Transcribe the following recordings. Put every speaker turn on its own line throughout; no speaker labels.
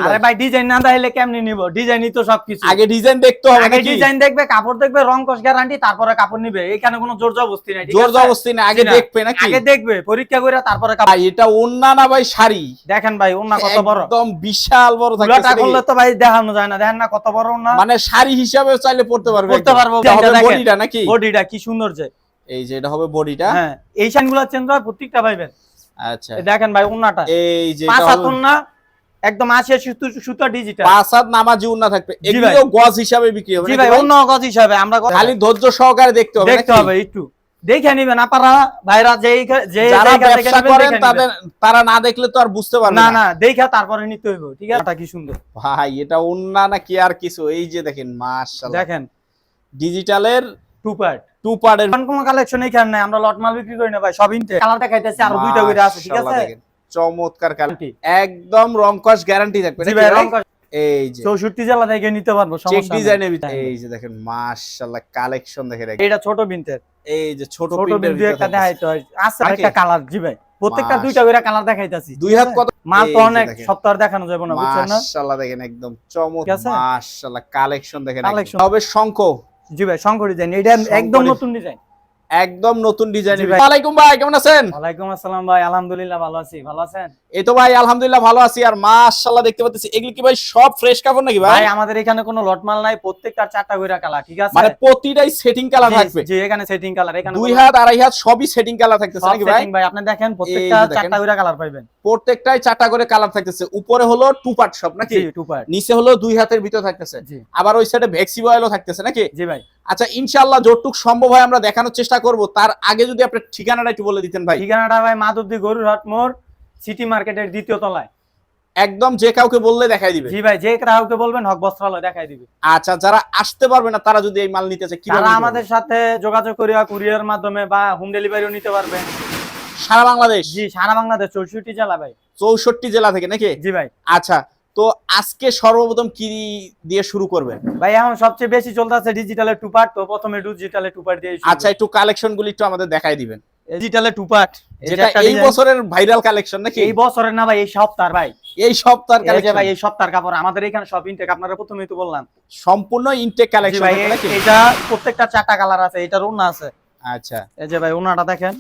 আরে ভাই ডিজাইন না দেখলে কেমনে নিব? ডিজাইনই তো সবকিছু।
আগে ডিজাইন দেখতে হবে,
আগে ডিজাইন দেখবে, কাপড় দেখবে, রং কস গ্যারান্টি, তারপরে কাপড় নিবে। এখানে কোনো জোর জবরদস্তি নাই, ঠিক আছে?
জোর জবরদস্তি না, আগে দেখবে নাকি?
আগে দেখবে, পরীক্ষা করে তারপরে কাপড়।
ভাই এটা ওন্না না ভাই শাড়ি?
দেখেন ভাই ওন্না কত বড়,
একদম বিশাল বড়
পুরাটা
থাকতেছে।
করলে তো ভাই দেখানো যায় না, দেখেন না কত বড় ওন্না।
মানে শাড়ি হিসাবে চাইলে পড়তে পারবে,
পড়তে পারবো।
বডিটা নাকি?
বডিটা কি সুন্দর যে,
এই যে এটা হবে বডিটা।
হ্যাঁ এই শাইনগুলো চেঞ্জ হয় প্রত্যেকটা পাইবেন।
আচ্ছা
দেখেন ভাই ওন্নাটা,
এই যে
পাঁচ
এটা
হাত
হবে
ওন্না, একদম 80 সুতা ডিজিটাল।
5 হাত নামাজি ওন্না থাকবে। এগুলো গজ হিসাবে বিক্রি হবে
জি
নাকি
ভাই?
ভাই?
অন্য গজ হিসাবে আমরা
খালি ধৈর্য সহকারে দেখতে হবে,
দেখতে হবে, একটু দেখে নিবেন আপনারা ভাইরা। যে
যারা ব্যবসা করেন তারা না দেখলে তো আর বুঝতে পারবে
না। না দেখে তারপরে নিতে হইব, ঠিক আছে? এটা কি সুন্দর
ভাই, এটা ওন্না না কি আর কিছু? এই যে দেখেন মাশাআল্লাহ,
দেখেন
ডিজিটালের
টু পার্ট।
টু পার্টের
কোন কালেকশন এখানে নাই, আমরা লট মাল বিক্রি করি না ভাই, সব ইনটে। কালার দেখাইতেছি আরো দুইটা করে আছে, ঠিক আছে?
চমৎকার কালার, একদম রংকশ গ্যারান্টি থাকবে
জি
নাকি
ভাই?
ভাই?
রং
এই যে
64 জেলা থেকে নিতে পারবো,
চেক
সমস্যা নাই।
ডিজাইনের ভিতরে এই যে দেখেন মাশাআল্লাহ কালেকশন দেখেন।
এটা ছোট বিনতের,
এই যে ছোট
ছোট
প্রিন্টের
বিন্দু একটা দেখাইতে হয়, আছে
নাকি?
একটা কালার। জি ভাই প্রত্যেকটা দুইটা করে কালার দেখাইতাছি।
দুই হাত কত
মাল তো
এই যে
অনেক,
দেখেন।
সপ্তাহ দেখানো যাবে না, বুঝছেন না?
মাশাআল্লাহ দেখেন একদম
ঠিক
চমৎকার,
আছে?
মাশাআল্লাহ কালেকশন দেখেন।
Collection।
হবে শঙ্খ।
জি ভাই শঙ্কর ডিজাইন, এটা একদম
শঙ্করের-
নতুন ডিজাইন,
একদম নতুন ডিজাইন।
জি ভাই।
আসসালামু আলাইকুম ভাই, কেমন আছেন?
ওয়ালাইকুম আসসালাম ভাই, আলহামদুলিল্লাহ ভালো আছি। ভালো আছেন?
এই তো ভাই আলহামদুলিল্লাহ ভালো আছি। আর মাশাআল্লাহ দেখতে পাচ্ছি এগুলো কি ভাই সব ফ্রেশ কাপড় নাকি ভাই?
ভাই আমাদের এখানে কোনো লট মাল নাই, প্রত্যেকটা 4টা কইরা কালার, ঠিক আছে?
মানে প্রতিটাই সেটিং কালার থাকবে?
জি এখানে সেটিং কালার, এখানে
দুই হাত আড়াই হাত সবই সেটিং কালার থাকতেছে
সব
নাকি ভাই?
সেটিং ভাই। আপনি দেখেন প্রত্যেকটা
এই যে দেখেন।
4টা কইরা কালার পাইবেন।
প্রত্যেকটাই 4টা করে কালার থাকতেছে। উপরে হলো টু পার্ট সব নাকি?
জি টু পার্ট।
নিচে হলো দুই হাতের ভিতর থাকতেছে।
জি
আবার ওই সাইডে ভেক্সি বয়েলও থাকতেছে নাকি?
জি ভাই।
আচ্ছা ইনশাআল্লাহ যতটুক সম্ভব হয় আমরা দেখানোর চেষ্টা করব। তার আগে যদি আপনি ঠিকানাটা একটু বলে দিতেন ভাই।
ঠিকানাটা ভাই মাধবদী গরুরহাট মোড়, সিটি মার্কেটের দ্বিতীয় তলায়।
একদম যে কাউকে বললে দেখাই দিবে?
জি ভাই, যে গ্রাহককে বলবেন হক বস্ত্রালয় দেখাই দিবে।
আচ্ছা যারা আসতে পারবে না তারা যদি এই মাল নিতে চায় কিভাবে?
তারা আমাদের সাথে যোগাযোগ করিয়া কুরিয়ার মাধ্যমে বা হোম ডেলিভারিও নিতে পারবেন।
সারা বাংলাদেশ?
জি সারা বাংলাদেশ, 64 জেলা ভাই।
64 জেলা থেকে নাকি?
জি ভাই।
আচ্ছা তো আজকে সর্বপ্রথম কি দিয়ে শুরু করবেন
ভাই এখন সবচেয়ে বেশি চলতেছে ডিজিটালের টু পার্ট, তো প্রথমে ডিজিটালের টু পার্ট দিয়ে
আচ্ছা একটু কালেকশন গুলো একটু আমাদের দেখাই দিবেন।
ডিজিটালের টু পার্ট,
যেটা এই বছরের ভাইরাল কালেকশন নাকি?
এই বছরের না ভাই, এই সপ্তাহের ভাই।
এই সপ্তাহের
এই যে
কালেকশন
ভাই এই সপ্তাহের কাপড় আমাদের এখানে সব ইনটেক, আপনারা প্রথমেই তো বললাম
সম্পূর্ণ ইনটেক
জি
কালেকশন
ভাই।
নাকি?
এটা প্রত্যেকটা 4টা কালার আছে, এটার ওন্না আছে।
আচ্ছা
এই যে ভাই ওন্নাটা দেখেন,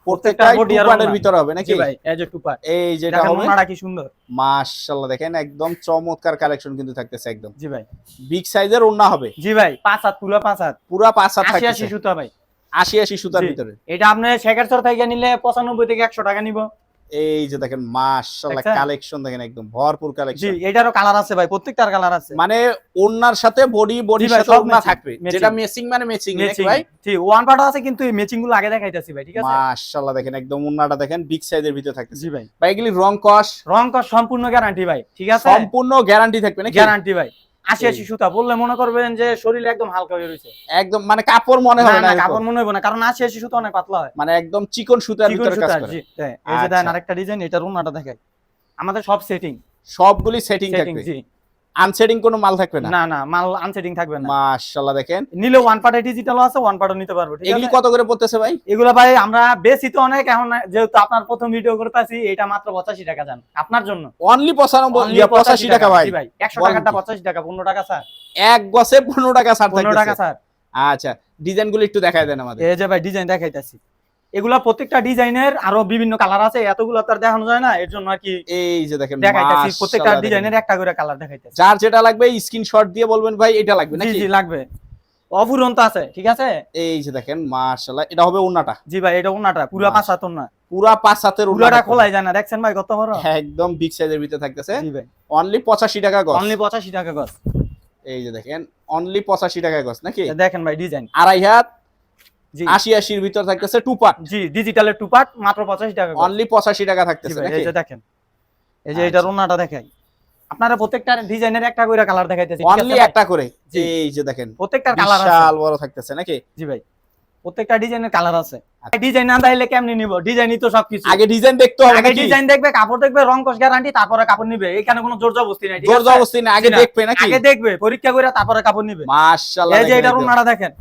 প্রত্যেকটা
বডি
টু
আর
পার্টের
ওন্না।
ভিতর হবে নাকি?
জি ভাই এই যে টু পার্ট,
এই যেটা
দেখেন
হবে
ওন্নাটা কি সুন্দর।
মাশাআল্লাহ দেখেন একদম চমৎকার কালেকশন কিন্তু থাকতেছে একদম।
জি ভাই।
বিগ সাইজের ওন্না হবে?
জি ভাই 5 হাত, পুরো 5 হাত,
পুরা 5 হাত
80
থাকতেছে।
সুতা ভাই।
80 সুতার
জি।
ভিতরে।
এটা আপনি শেখারচর থেকে নিলে 95 থেকে 100 টাকা নিব।
এই যে দেখেন মাশাআল্লাহ
দেখছেন?
কালেকশন দেখেন একদম ভরপুর
জি
কালেকশন।
এটারও কালার আছে ভাই, প্রত্যেকটার কালার আছে।
মানে ওন্নার সাথে বডির
জি ভাই,
সাথে
সব
ওন্না
matching,
থাকবে,
matching।
যেটা ম্যাচিং মানে ম্যাচিং নাকি
ম্যাচিং
ভাই?
জি ওয়ান পার্ট আছে, কিন্তু এই ম্যাচিং গুলো আগে দেখাইতাছি ভাই, ঠিক আছে?
মাশাআল্লাহ দেখেন একদম ওন্নাটা দেখেন বিগ সাইজের ভিতরে থাকতেছে।
জি ভাই।
ভাই এগুলি রং কস
রং কস সম্পূর্ণ গ্যারান্টি ভাই, ঠিক আছে?
সম্পূর্ণ গ্যারান্টি থাকবে নাকি?
গ্যারান্টি ভাই। 80 সুতা বললে মনে করবেন যে শরীরে একদম হালকা হয়ে রয়েছে।
একদম মানে কাপড় মনে
না
হবে না
না
এরকম।
কাপড় মনে হবে না, কারণ 80 সুতা অনেক পাতলা হয়।
মানে একদম চিকন সুতার
চিকন
ভিতরে কাজ
সুতা,
করে।
জি এই যে দেখেন
আচ্ছা।
আরেকটা ডিজাইন, এটার ওন্নাটা দেখাই। আমাদের সব সেটিং
সবগুলি সেটিং
সেটিং
থাকবে,
জি।
আনসেটিং কোনো মাল থাকবে না?
না না মাল আনসেটিং থাকবে না।
মাশাআল্লাহ দেখেন
নিলে ওয়ান পার্টে ডিজিটাল আছে, ওয়ান পার্টও নিতে পারবো, ঠিক
এগুলি
আছে?
কত করে পড়তেছে ভাই?
এগুলো ভাই আমরা বেশি তো অনেক, এখন যেহেতু আপনার প্রথম ভিডিও করতেছি, এটা মাত্র 85 টাকা জান আপনার জন্য।
অনলি 85
Only
85 টাকা ভাই?
জি ভাই 100
বলেন
টাকাটা
কি?
85 টাকা, 15 টাকা স্যার।
এক গসে 15 টাকা ছাড়
15 টাকা
থাকতেছে।
স্যার।
আচ্ছা ডিজাইনগুলো একটু দেখায় দেন আমাদের।
এই যে ভাই ডিজাইন দেখাইতাছি, এগুলা প্রত্যেকটা ডিজাইনের আরো বিভিন্ন কালার আছে, এতগুলো তো আর দেখানো যায় না, এর জন্য আর কি
এই যে দেখেন
দেখাইতাছি। প্রত্যেকটা
মাশাআল্লাহ
ডিজাইনের
দেখেন।
একটা করে কালার দেখাইতাছি।
যার যেটা লাগবে স্ক্রিনশট দিয়ে বলবেন ভাই এটা লাগবে
জি
নাকি?
জি লাগবে, অফুরন্ত আছে, ঠিক আছে?
এই যে দেখেন মাশাআল্লাহ এটা হবে ওন্নাটা?
জি ভাই এটা ওন্নাটা পুরো 5 হাত ওন্না,
পুরা 5 হাতের
পুরোটা
ওন্নাটা
খোলাই যায় না, দেখছেন ভাই কত বড়?
একদম বিগ সাইজের ভিতরে থাকতেছে।
জি ভাই
অনলি 85 টাকা গস।
অনলি 85 টাকা গজ।
এই যে দেখেন অনলি 85 টাকা গস নাকি?
দেখেন ভাই ডিজাইন
আড়াই হাত
জি
80 এর ভিতর থাকতেছে টু পার্ট।
জি ডিজিটালের টু পার্ট মাত্র 85 টাকা গজ।
অনলি 85 টাকা
জি
থাকতেছে
ভাই
নাকি?
এই যে দেখেন, এই যে এটার ওন্নাটা দেখাই। আপনারা প্রত্যেকটা ডিজাইনের একটা করে কালার দেখাইতেছি, ঠিক আছে
অনলি
ভাই?
একটা করে।
জি।
এই যে দেখেন
প্রত্যেকটার কালার আছে।
বিশাল বড় থাকতেছে নাকি?
জি ভাই প্রত্যেকটা ডিজাইনের কালার আছে। ডিজাইন না দেখলে কেমনে নিব? ডিজাইনই তো সবকিছু।
আগে ডিজাইন দেখতে হবে
আগে
নাকি?
ডিজাইন দেখবে, কাপড় দেখবে, রং কস গ্যারান্টি, তারপরে কাপড় নিবে। এখানে কোনো জোর জবরদস্তি নাই, ঠিক
জোর
আছে?
জবরদস্তি না, আগে
জি না।
দেখবে নাকি?
আগে দেখবে, পরীক্ষা করে তারপরে কাপড় নিবে।
মাশাআল্লাহ
এই যে
দেখেন
এটার
একদম।
ওন্নাটা দেখেন,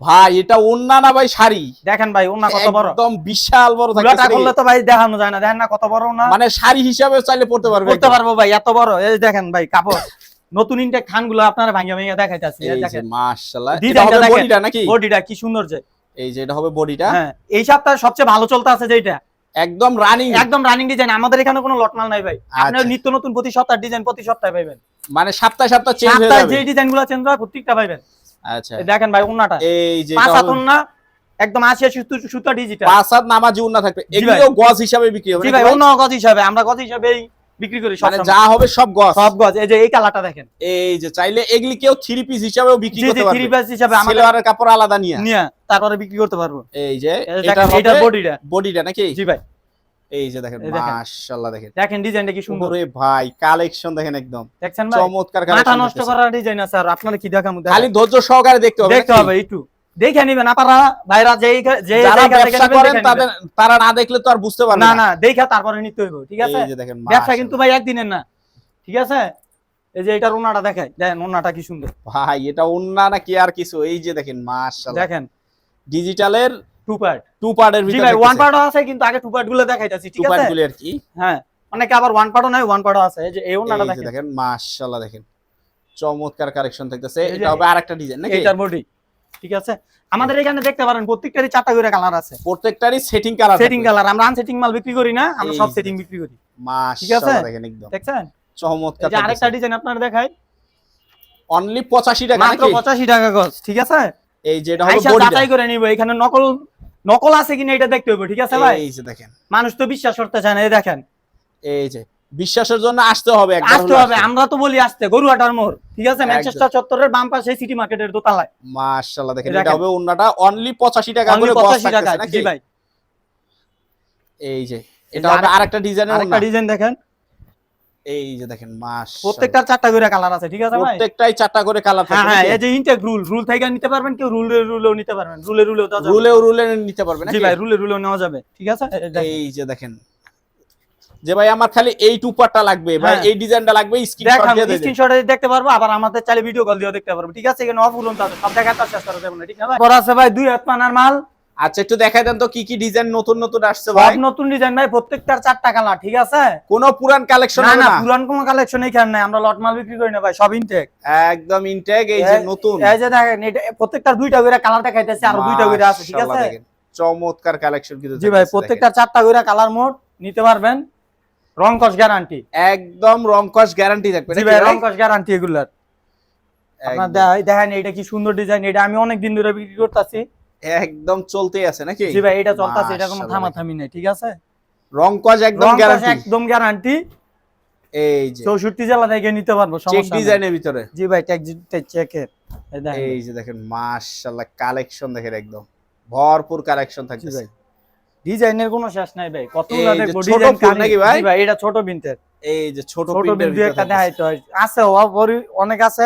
ভাই এটা ওন্না না ভাই শাড়ি,
দেখেন ভাই ওন্না কত বড়,
একদম বিশাল বড়
পুরোটা
থাকতেছে
করলে তো ভাই দেখানো যায় না, দেখেন না কত বড় ওন্না,
মানে শাড়ি হিসাবে চাইলে পড়তে পারবে,
করতে পারবো ভাই এত বড়। এই দেখেন ভাই কাপড় নতুন ইনটেক খানগুলো আপনারা ভাঙা ভাঙা দেখাইতাছি, এই
এই যে
দেখেন
মাশাআল্লাহ, এটা
ডিজাইনটা
হবে
দেখেন,
বডিটা নাকি,
বডিটা কি সুন্দর যে,
এই যে এটা হবে বডিটা,
হ্যাঁ এই সপ্তাহে সবচেয়ে ভালো চলতে আছে যেটা,
একদম রানিং,
একদম রানিং ডিজাইন। আমাদের এখানে কোনো লটমাল নাই ভাই, আপনারা
আচ্ছা।
নিত্য নতুন প্রতি সপ্তাহে ডিজাইন প্রতি সপ্তাহে পাবেন,
মানে সপ্তাহে সপ্তাহে চেঞ্জ হয়ে
সপ্তাহে
যাবে,
যে ডিজাইনগুলো চেঞ্জ হয় প্রত্যেকটা পাবেন।
আচ্ছা
এই দেখেন ভাই ওন্নাটা
এই যে
পাঁচ
এটা
হাত
হবে
ওন্না, একদম 80 সুতা ডিজিটাল,
5 হাত নামাজি উন্না থাকবে,
জি ভাই।
এগুলো গজ হিসাবে বিক্রি হবে
জি
নাকি
ভাই
ভাই?
অন্য গজ হিসাবে, আমরা গজ হিসাবেই বিক্রি করি সব
মানে
সময়।
যা হবে সব গজ,
সব গজ। এই যে এই কালারটা দেখেন,
এই যে চাইলে এগুলি কেউ 3 পিস হিসাবেও বিক্রি
জি জি
করতে
3
পারবে,
পিস হিসাবে আমাদের
সেলোয়ারের কাপড় আলাদা নিয়ে,
নিয়ে তারপরে বিক্রি করতে পারবো।
এই যে
এই
এটা
দেখেন এটা
হবে
বডিটা,
বডিটা নাকি,
জি ভাই
এই যে দেখেন
এই দেখেন।
মাশাআল্লাহ, দেখেন
দেখেন ডিজাইনটা কি সুন্দর,
ওরে ভাই কালেকশন দেখেন, একদম
দেখছেন ভাই
চমৎকার
মাথা
কালেকশন,
নষ্ট করার ডিজাইন আছে। আর আপনারা কি দেখামু,
খালি ধৈর্য সহকারে দেখতে হবে,
দেখতে
নাকি?
হবে একটু দেখে নিবেন আপনারা ভাইরা, যে যে
যারা
জায়গা থেকে
ব্যবসা
নেবেন
করেন
দেখে
তাদের,
নিবেন।
তারা না দেখলে তো আর বুঝতে পারবে
না
না,
না দেখা তারপরে নিতে হইব, ঠিক আছে।
এই যে দেখেন
ব্যবসা
মাশাআল্লাহ।
কিন্তু ভাই একদিনের না, ঠিক আছে। এই যে এটার ওন্নাটা দেখাই, দেখেন ওন্নাটা কি সুন্দর,
ভাই এটা ওন্না না কি আর কিছু, এই যে দেখেন মাশাআল্লাহ,
দেখেন
ডিজিটালের
টু পার্ট,
টু পার্টের
জি
ভিতরে
ভাই ওয়ান পার্টও আছে, কিন্তু আগে টু পার্ট গুলো দেখাইতাছি,
টু
ঠিক
পার্ট
আছে।
গুলি আর কি,
হ্যাঁ অনেকে আবার ওয়ান পার্টও নাই, ওয়ান পার্টও আছে। এই যে এই ওন্নাটা
এই যে
দেখেন,
দেখেন মাশাআল্লাহ, দেখেন চমৎকার কালেকশন থাকতেছে,
এই যে
এটা হবে আরেকটা ডিজাইন নাকি,
এইটার বডি, ঠিক আছে। আমাদের এখানে দেখতে পারেন প্রত্যেকটারই 4টা করে কালার আছে,
প্রত্যেকটারই সেটিং কালার,
সেটিং কালার। আমরা আনসেটিং মাল বিক্রি করি না, আমরা
এই
সব
যে
সেটিং বিক্রি করি, ঠিক আছে।
মাশাআল্লাহ, দেখেন একদম
দেখছেন
চমৎকার
এই যে আরেকটা ডিজাইন আপনার দেখাই,
অনলি 85 টাকা
মাত্র
নাকি,
85 টাকা গজ, ঠিক আছে।
এই যে এটা হবে
আইসা
বডিটা,
যাচাই করে নিব, এখানে নকল নকল আছে কিনা এটা দেখতে হবে, ঠিক আছে ভাই।
এই যে দেখেন,
মানুষ তো বিশ্বাস করতে চায় না, এই দেখেন
এই যে বিশ্বাসের জন্য আসতে হবে, একবার
আসতে
হলো
হবে,
আসতে।
আমরা তো বলি আসতে, গরুহাটার মোড়, ঠিক আছে, ম্যানচেস্টার চত্বরের বাম পাশে সিটি মার্কেটের দোতলায়।
মাশাআল্লাহ, দেখেন
এই
এটা
দেখেন।
হবে ওন্নাটা অনলি 85 টাকা
অনলি
করে গজ
85 টাকা,
থাকতেছে নাকি
জি ভাই।
এই যে
এই
এটা
যে
হবে আরেকটা ডিজাইনের
আরেকটা
ওন্না,
ডিজাইন দেখেন,
এই যে দেখেন মাশাআল্লাহ,
প্রত্যেকটার 4টা করে কালার আছে, ঠিক আছে ভাই।
প্রত্যেকটাই 4টা করে কালার
হ্যাঁ
থাকবে
হ্যাঁ,
নাকি?
এই যে ইনটেক রুল থেকে নিতে পারবেন, কেউ রুলেও নিতে পারবেন, রুলেও দেওয়া যাবে,
রুলে নিতে পারবে
জি
নাকি?
ভাই রুলেও নেওয়া যাবে, ঠিক আছে। এই দেখেন।
এই যে দেখেন, যে ভাই আমার খালি এই টুপারটা লাগবে, ভাই
হ্যাঁ।
এই ডিজাইনটা লাগবে, স্ক্রিনশট
দেখান,
দিয়ে দেন,
স্ক্রিনশটে দেখতে পারবো, আবার আমাদের চাইলে ভিডিও কল দিয়েও দেখতে পারবো, ঠিক আছে। এখানে অফ উলন আছে, সব দেখাতে আর চেষ্টা করা যাবে না, ঠিক আছে। বড় আছে ভাই 2 হাত পানার মাল,
আচ্ছা একটু দেখাই দেন তো কি কি ডিজাইন নতুন নতুন আসছে
সব
ভাই,
নতুন ডিজাইন ভাই, প্রত্যেকটার 4টা কালার, ঠিক আছে।
কোনো পুরান কালেকশন
না
হবে
না
না,
পুরান কোনো কালেকশন এখানে নাই, আমরা লট মাল বিক্রি করি না ভাই, সব ইনটেক,
একদম ইনটেক, এই যে নতুন,
এই যে দেখেন এটা প্রত্যেকটার 2টা করে কালার দেখাইতেছে, আর 2টা করে আছে, ঠিক
মাশাআল্লাহ,
আছে।
দেখেন চমৎকার কালেকশন কিন্তু
জি ভাই প্রত্যেকটার 4টা করে কালার মোড নিতে পারবেন, রং কস গ্যারান্টি,
একদম রং কস গ্যারান্টি থাকবে
জি
নাকি
ভাই
ভাই?
রং কস গ্যারান্টি এগুলার। আপনার দেখেন এটা কি সুন্দর ডিজাইন, এটা আমি অনেক দিন ধরে বিক্রি করতেছি,
একদম চলতেই আছে নাকি?
জি ভাই এটা চলতেছে, এটা কোনো
মাশাআল্লাহ,
থামাথামি নেই, ঠিক আছে।
রং কস একদম
রং কস
গ্যারান্টি,
একদম গ্যারান্টি,
এই যে
64 জেলা থেকে নিতে পারবো,
চেক
সমস্যা নেই।
ডিজাইনের ভিতরে,
জি ভাই চেকের, এই দেখেন
এই যে দেখেন মাশাআল্লাহ, কালেকশন দেখেন একদম ভরপুর কালেকশন
জি
থাকতেছে,
ভাই ডিজাইনের কোনো শেষ নাই ভাই, কতগুলো
এই যে
দেখবো
ছোট
ডিজাইন
ফুল নাকি ভাই?
জি ভাই এটা ছোট বিনতের,
এই যে ছোট
ছোট
প্রিন্টের
বিন্দু
ভিতরে
একটা
থাকতেছে।
দেখাইতে হয়, আছে অনেক আছে।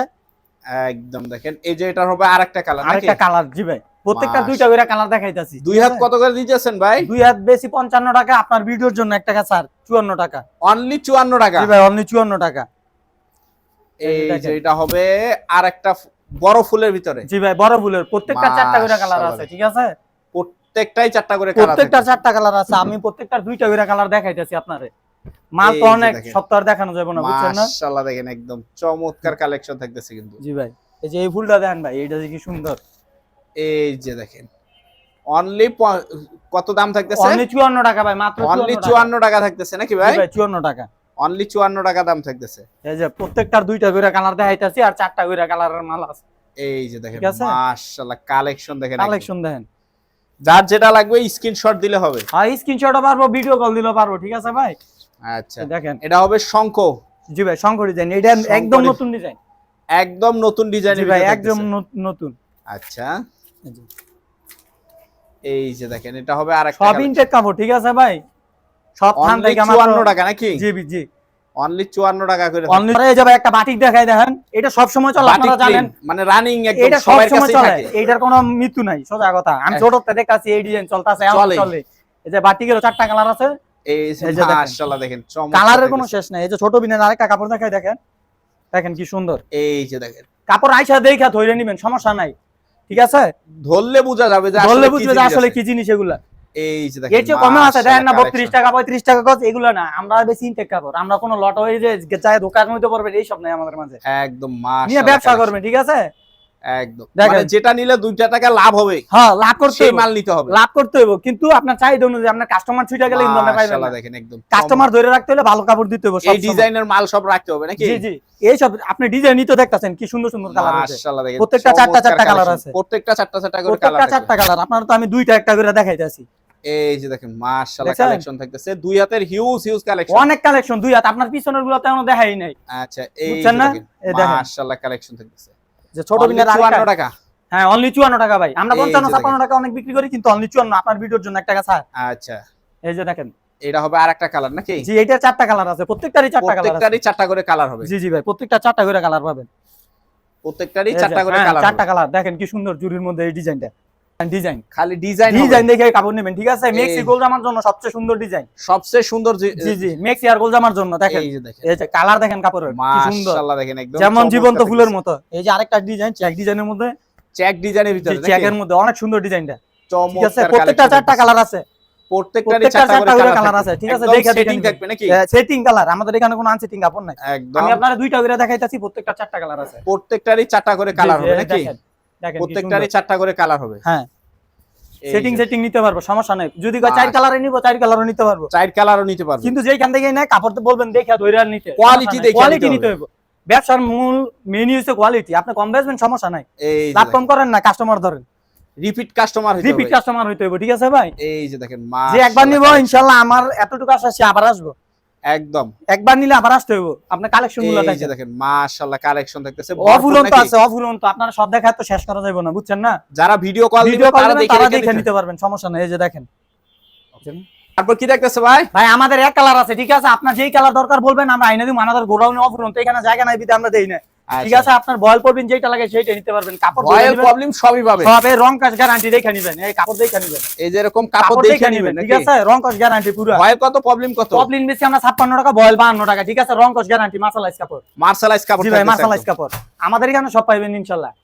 একদম দেখেন, এই যে এটা হবে আরেকটা কালার নাকি?
আরেকটা কালার, জি ভাই প্রত্যেকটা 2টা করে কালার দেখাইতাছি।
দুই হাত কত করে দিতেছেন ভাই?
2 হাত বেশি 55 টাকা, আপনার ভিডিওর জন্য 1 টাকা ছাড় 54 টাকা,
অনলি 54 টাকা,
জি ভাই অনলি 54 টাকা।
এই যে এটা হবে আরেকটা বড় ফুলের ভিতরে,
জি ভাই বড় ফুলের প্রত্যেকটা 4টা করে কালার আছে,
মাশাআল্লাহ,
ঠিক আছে।
প্রত্যেকটাই 4টা করে কালার,
প্রত্যেকটা 4টা কালার আছে, আমি প্রত্যেকটার 2টা করে কালার দেখাইতাছি আপনারে। মাল
এই
তো
যে
অনেক,
দেখেন।
সপ্তাহ দেখানো যাবে না, বুঝছেন না।
মাশাআল্লাহ, দেখেন একদম চমৎকার কালেকশন থাকতেছে কিন্তু,
জি ভাই এই যে এই ফুলটা দেখেন ভাই, এটা যে কি সুন্দর,
এই যে দেখেন অনলি কত দাম থাকতেছে?
অনলি 54 টাকা ভাই, মাত্র
অনলি
54
54 টাকা থাকতেছে নাকি
টাকা,
ভাই?
জি ভাই 54 টাকা।
অনলি 54 টাকা দাম থাকতেছে,
এই যে প্রত্যেকটার 2টা করে কালার দেখাইতাছি, আর 4টা করে কালারের মাল আছে,
এই যে দেখেন
ঠিক আছে?
মাশাআল্লাহ, কালেকশন দেখেন একদম।
কালেকশন দেখেন,
যার যেটা লাগবে স্ক্রিনশট দিলে হবে,
আর স্ক্রিনশটও পারবো, ভিডিও কল দিলেও পারবো, ঠিক আছে ভাই।
আচ্ছা
এই দেখেন
এটা হবে শঙ্খ,
জি ভাই শঙ্কর ডিজাইন, এটা একদম
শঙ্করের-
নতুন ডিজাইন,
একদম নতুন
জি
ডিজাইনের
ভাই
ভিতরে
একদম
থাকতেছে।
নতুন।
আচ্ছা
এই যে,
এই যে দেখেন এটা হবে আরেকটা
সব ইনটেক কাপড়, ঠিক আছে ভাই, সব থান
অনলি
থেকে
54 টাকা নাকি?
জি জি
অনলি 54 টাকা করে
অনলি এই যে ভাই একটা বাটিক দেখাই দেখেন, এটা সব সময় চলে,
বাটিক
আপনারা জানেন,
প্রিন্ট, মানে রানিং একদম
এটা সব
সবার
সময়
কাছেই
চলে,
থাকে,
এটার কোনো মৃত্যু নাই, সোজা কথা। আমি ছোটতে দেখাচ্ছি এই ডিজাইন চলতেছে, এখন
চলে।
চলে। এই যে বাটিকের 4টা কালার আছে,
এই
এই যে দেখেন।
মাশাআল্লাহ, দেখেন চমৎকার
কালারের কোনো
থাকতেছে।
শেষ নাই। এই যে ছোট বিনের আরেকটা কাপড় দেখাই দেখেন, দেখেন কি সুন্দর
এই যে দেখেন
কাপড়, আইসা দেখা ধরে নিবেন, সমস্যা নাই। ঠিক আছে,
ধরলে বোঝা যাবে যে
বললে
আসলে কি
বুঝবে যে
জিনিস
আসলে
আছে।
কি জিনিস এগুলা।
এই যে
এর
দেখেন
চেয়ে কমে আছে, দেখেন না,
মাশাআল্লাহ
32 টাকা 35 টাকা গজ, এগুলো না। আমরা বেশি ইনটেক কাপড়, আমরা কোনো লট হয়ে যে চায় দোকান মধ্যে পড়বে এইসব নাই আমাদের মাঝে।
একদম
নিয়ে
মাশাআল্লাহ
ব্যবসা
collection।
করবেন, ঠিক আছে।
একদম
দেখেন।
মানে যেটা নিলে 2 টাকা লাভ হবে
হ্যাঁ, লাভ করতে
সেই
হইব,
মাল নিতে হবে।
লাভ করতে হইব, কিন্তু আপনার চাহিদা অনুযায়ী আপনার কাস্টমার ছুটে গেলে কিন্তু আপনি পাইবেন
মাশাআল্লাহ
না।
দেখেন একদম
কাস্টমার ধরে রাখতে হলে ভালো কাপড় দিতে হবে সব
এই ডিজাইনের মাল সব রাখতে হবে নাকি?
জি জি, এই সব আপনি ডিজাইনই তো দেখতাছেন কি সুন্দর সুন্দর কালার আছে।
মাশাআল্লাহ দেখেন
প্রত্যেকটা চারটা চারটা
চমৎকার
কালার
collection।
আছে,
প্রত্যেকটা চারটা চারটা করে
প্রত্যেকটা
কালার
চারটা কালার। আপনার তো আমি দুইটা একটা করে দেখাইতেছি।
এই যে দেখেন মাশাআল্লাহ
দেখছেন?
কালেকশন থাকতেছে, দুই হাতের হিউজ হিউজ কালেকশন।
অনেক কালেকশন, দুই হাত। আপনার পিছনের গুলো তেমন দেখাই নাই,
আচ্ছা এই
বুঝছেন
যে
না?
দেখেন
এই দেখেন।
মাশাআল্লাহ কালেকশন থাকতেছে
যে ছোট
Only
বিনের
54
আরেকটা।
টাকা।
হ্যাঁ, অনলি 54 টাকা ভাই। আমরা
এই যে
55
দেখেন।
56 টাকা অনেক বিক্রি করি, কিন্তু অনলি 54 আপনার ভিডিওর জন্য 1 টাকা ছাড়।
আচ্ছা
এই যে দেখেন,
এটা হবে আরেকটা কালার নাকি?
জি, এইটার 4টা কালার আছে, প্রত্যেকটারই 4টা কালার আছে।
প্রত্যেকটারই 4টা করে কালার হবে।
জি জি ভাই, প্রত্যেকটা 4টা করে কালার পাবেন।
প্রত্যেকটারই
এই যে,
4টা করে
হ্যাঁ,
কালার
4টা
হবে।
কালার। দেখেন কি সুন্দর জুরির মধ্যে এই ডিজাইনটা। ডিজাইন
খালি ডিজাইন
ডিজাইন দেখে কাপড় নেবেন, ঠিক আছে।
এই-
মেক্সি গোলজামার জন্য সবচেয়ে সুন্দর ডিজাইন।
সবচেয়ে সুন্দর
জি জি, মেক্সি আর গোলজামার জন্য দেখেন।
এই যে দেখেন
এই যে কালার দেখেন কাপড়ের কি সুন্দর,
মাশাআল্লাহ দেখেন একদম
যেমন জীবন্ত
চমৎকার
ফুলের
থাকতেছে।
মতো। এই যে আরেকটা ডিজাইন, চেক ডিজাইনের মধ্যে,
চেক ডিজাইনের ভিতরে নাকি?
চেকের মধ্যে অনেক সুন্দর ডিজাইনটা, ঠিক আছে।
চমৎকার
প্রত্যেকটা
collection
4টা কালার আছে,
প্রত্যেকটারই
প্রত্যেকটা
4টা
4টা
করে
করে
কালার
কালার আছে, ঠিক আছে। দেখে
সেটিং
দেখে
থাকবে নাকি?
সেটিং কালার, আমাদের এখানে কোনো আনসেটিং কাপড় নাই।
একদম
আমি আপনারা দুইটা করে দেখাইতাছি, প্রত্যেকটা 4টা কালার আছে।
প্রত্যেকটারই 4টা করে কালার
জি, জি,
হবে
এই
নাকি?
দেখেন, দেখেন কি
প্রত্যেকটারই
সুন্দর।
4টা করে কালার হবে।
হ্যাঁ,
এই
সেটিং
যে,
সেটিং নিতে পারবো, সমস্যা নাই। যদি 4 কালারে নিব, 4 কালারও নিতে পারবো।
4 কালারও নিতে পারবে।
কিন্তু যেখান থেকে নেয় কাপড় তো বলবেন দেখে ধরে আর নিতে,
Quality দেখে
কোয়ালিটি
নিতে
নিতে হবে। ব্যবসার মূল মেনু হচ্ছে কোয়ালিটি। আপনি কম বেচবেন, সমস্যা নাই,
এই যে
লাভ কম করেন না, কাস্টমার ধরেন,
রিপিট কাস্টমার হইতে
রিপিট
হবে।
কাস্টমার হইতে হবে, ঠিক আছে ভাই।
এই যে দেখেন
যে একবার নিব
মাশাআল্লাহ
ইনশাআল্লাহ আমার এতটুকু আশা, সে আবার আসবো।
একদম
একবার নিলে আবার আসতে হবে। আপনার কালেকশন গুলো
এই যে
দেখেন,
দেখেন মাশাআল্লাহ কালেকশন থাকতেছে
অফুরন্ত আছে, অফুরন্ত। আপনারা সব দেখা তো শেষ করা যাবে না, বুঝছেন না।
যারা ভিডিও কল দিবে
ভিডিও কল
তারা
তারা
দেখে
দেখে নিতে পারবেন, সমস্যা নাই। এই যে দেখেন,
তারপর কি দেখতেছে ভাই?
ভাই আমাদের এক কালার আছে, ঠিক আছে। আপনার যেই কালার দরকার বলবেন, আমরা আইনা দিব। আমাদের গোডাউনে অফুরন্ত, এখানে জায়গা নাই বিধে আমরা দেই না, ঠিক আছে। আপনার বয়েল করবেন, যেটা লাগে সেইটা নিতে পারবেন। কাপড়
রয়্যাল প্রবলেম সবই পাবে।
সবে রং কাজ গ্যারান্টি দেখে নিবেন, এই কাপড় দেখে নিবেন,
এই যে এরকম কাপড় দেখে নেবেন
ঠিক
নাকি?
আছে। রং কাজ গ্যারান্টি পুরো।
রয়্যাল কত প্রবলেম কত?
প্রবলেম বেশি আমরা 56 টাকা, বয়েল 52 টাকা, ঠিক আছে। রং কাজ গ্যারান্টি, মার্শালাইজ কাপড়।
মার্শালাইজ কাপড়
জি ভাই,
থাকতেছে
মার্শালাইজ
একদম।
কাপড় আমাদের এখানে সব পাইবেন ইনশাআল্লাহ।